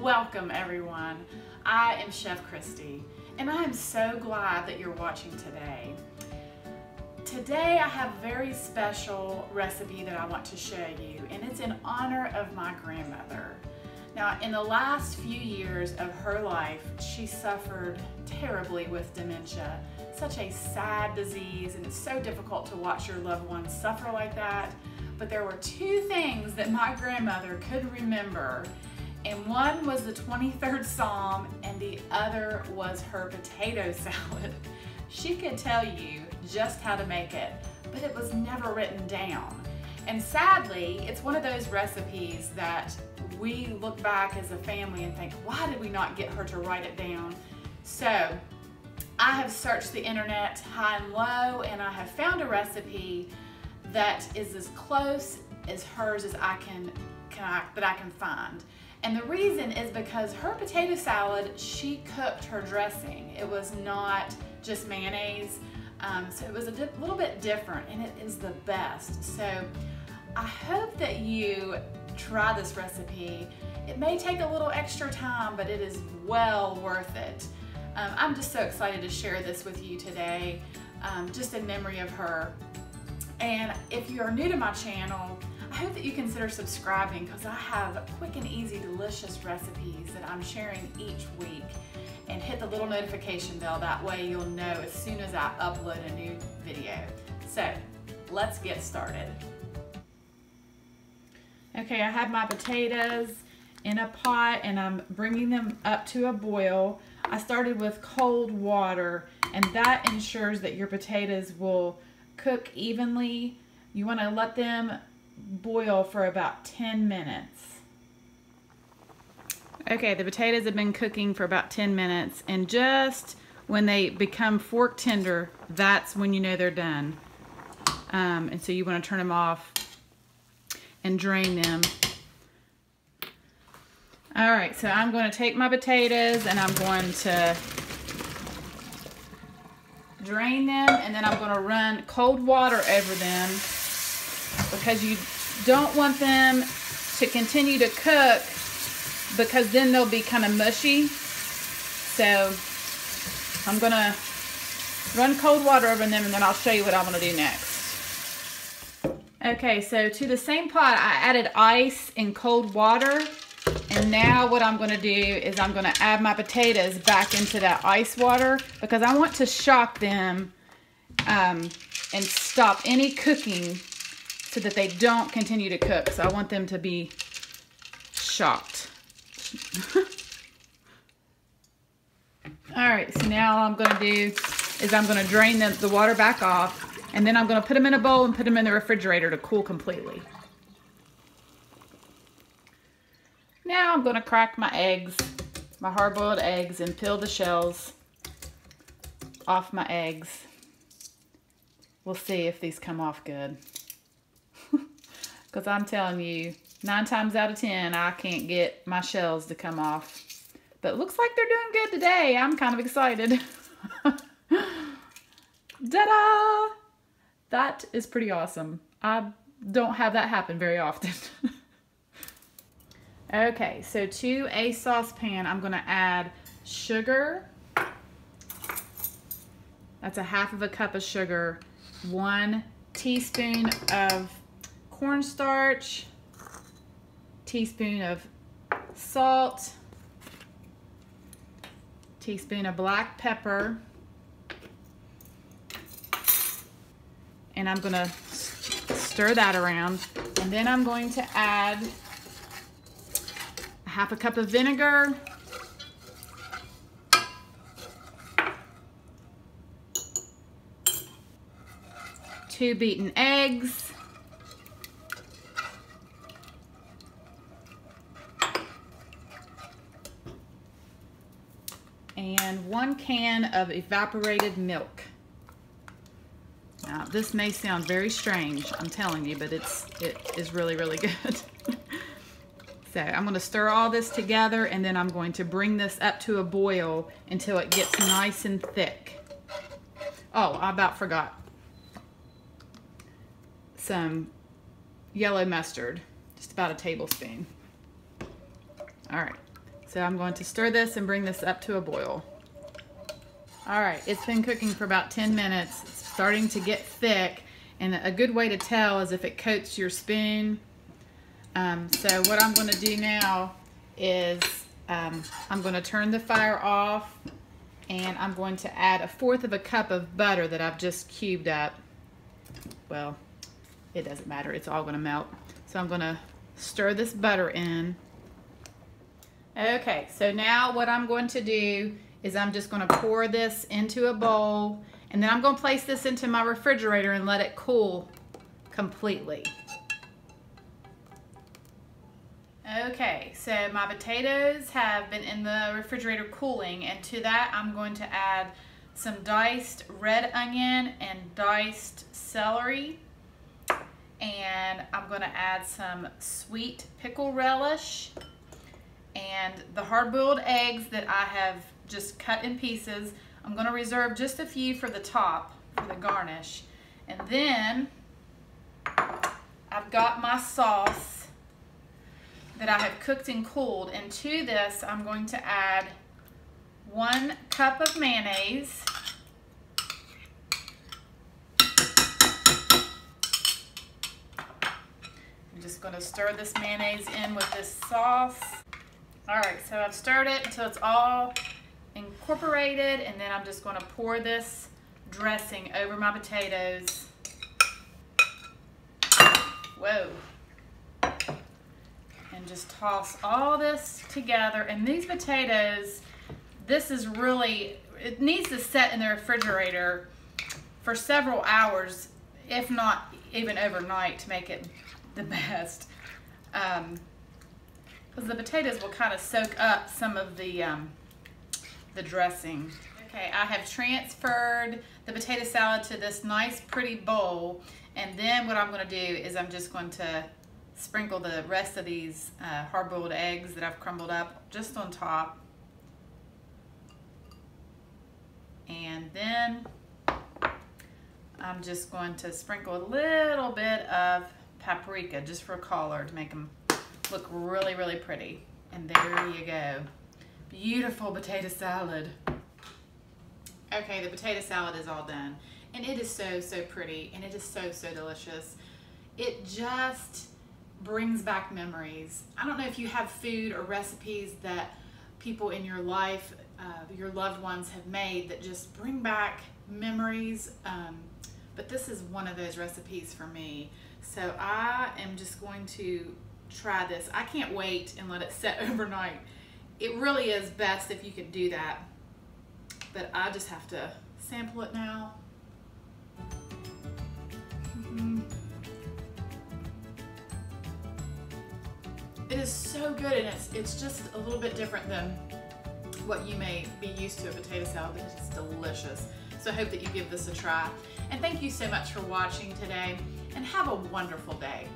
Welcome everyone. I am Chef Christy and I am so glad that you're watching today. Today I have a very special recipe that I want to show you, and it's in honor of my grandmother. Now, in the last few years of her life, she suffered terribly with dementia. Such a sad disease, and it's so difficult to watch your loved ones suffer like that. But there were two things that my grandmother could remember, and one was the 23rd Psalm and the other was her potato salad. She could tell you just how to make it, but it was never written down. And sadly, it's one of those recipes that we look back as a family and think, why did we not get her to write it down? So I have searched the internet high and low, and I have found a recipe that is as close as hers as I can find. And the reason is because her potato salad, she cooked her dressing. It was not just mayonnaise, so it was a little bit different, and it is the best. So I hope that you try this recipe. It may take a little extra time, but it is well worth it. I'm just so excited to share this with you today, just in memory of her. And if you are new to my channel, I hope that you consider subscribing, because I have quick and easy, delicious recipes that I'm sharing each week. And hit the little notification bell, that way you'll know as soon as I upload a new video. So let's get started. Okay, I have my potatoes in a pot and I'm bringing them up to a boil. I started with cold water, and that ensures that your potatoes will cook evenly. You want to let them boil for about 10 minutes. Okay, the potatoes have been cooking for about 10 minutes, and just when they become fork tender, that's when you know they're done. And so you want to turn them off and drain them. All right, so I'm going to take my potatoes and I'm going to drain them, and then I'm going to run cold water over them, because you don't want them to continue to cook, because then they'll be kind of mushy. So I'm going to run cold water over them, and then I'll show you what I want to do next. Okay, so to the same pot I added ice and cold water, and now what I'm going to do is I'm going to add my potatoes back into that ice water, because I want to shock them and stop any cooking so that they don't continue to cook. So I want them to be shocked. All right, so now all I'm going to do is I'm going to drain the water back off, and then I'm going to put them in a bowl and put them in the refrigerator to cool completely. Now I'm going to crack my eggs, my hard-boiled eggs, and peel the shells off my eggs. We'll see if these come off good. Because I'm telling you, 9 times out of 10, I can't get my shells to come off. But it looks like they're doing good today. I'm kind of excited. Ta-da! That is pretty awesome. I don't have that happen very often. Okay, so to a saucepan, I'm going to add sugar. That's a half a cup of sugar. 1 teaspoon of cornstarch. Teaspoon of salt. Teaspoon of black pepper. And I'm going to stir that around. And then I'm going to add half a cup of vinegar, 2 beaten eggs, and 1 can of evaporated milk. Now, this may sound very strange, I'm telling you, but it is really, really good. So I'm going to stir all this together, and then I'm going to bring this up to a boil until it gets nice and thick. Oh, I about forgot. Some yellow mustard, just about a tablespoon. All right, So I'm going to stir this and bring this up to a boil. All right, it's been cooking for about 10 minutes. It's starting to get thick, and a good way to tell is if it coats your spoon. So what I'm going to do now is I'm going to turn the fire off, and I'm going to add 1/4 cup of butter that I've just cubed up. Well, it doesn't matter, it's all going to melt. So I'm going to stir this butter in. Okay, so now what I'm going to do is I'm just going to pour this into a bowl, and then I'm going to place this into my refrigerator and let it cool completely. Okay, so my potatoes have been in the refrigerator cooling, and to that I'm going to add some diced red onion and diced celery, and I'm going to add some sweet pickle relish, and the hard-boiled eggs that I have just cut in pieces. I'm going to reserve just a few for the top, for the garnish. And then I've got my sauce that I have cooked and cooled, and to this I'm going to add 1 cup of mayonnaise, I'm just going to stir this mayonnaise in with this sauce. Alright, so I've stirred it until it's all incorporated, and then I'm just going to pour this dressing over my potatoes. Whoa. And just toss all this together. And these potatoes, this is really, it needs to set in the refrigerator for several hours, if not even overnight, to make it the best. Because the potatoes will kind of soak up some of the dressing. Okay, I have transferred the potato salad to this nice pretty bowl, and then what I'm going to do is I'm just going to sprinkle the rest of these hard-boiled eggs that I've crumbled up just on top. And then I'm just going to sprinkle a little bit of paprika just for color to make them look really, really pretty. And there you go. Beautiful potato salad. Okay, the potato salad is all done. And it is so, so pretty, and it is so, so delicious. It just brings back memories. I don't know if you have food or recipes that people in your life, your loved ones have made that just bring back memories, but this is one of those recipes for me. So I am just going to try this. I can't wait and let it set overnight. It really is best if you could do that, but I just have to sample it now. It is so good, and it's just a little bit different than what you may be used to a potato salad, but it's delicious. So I hope that you give this a try. And thank you so much for watching today, and have a wonderful day.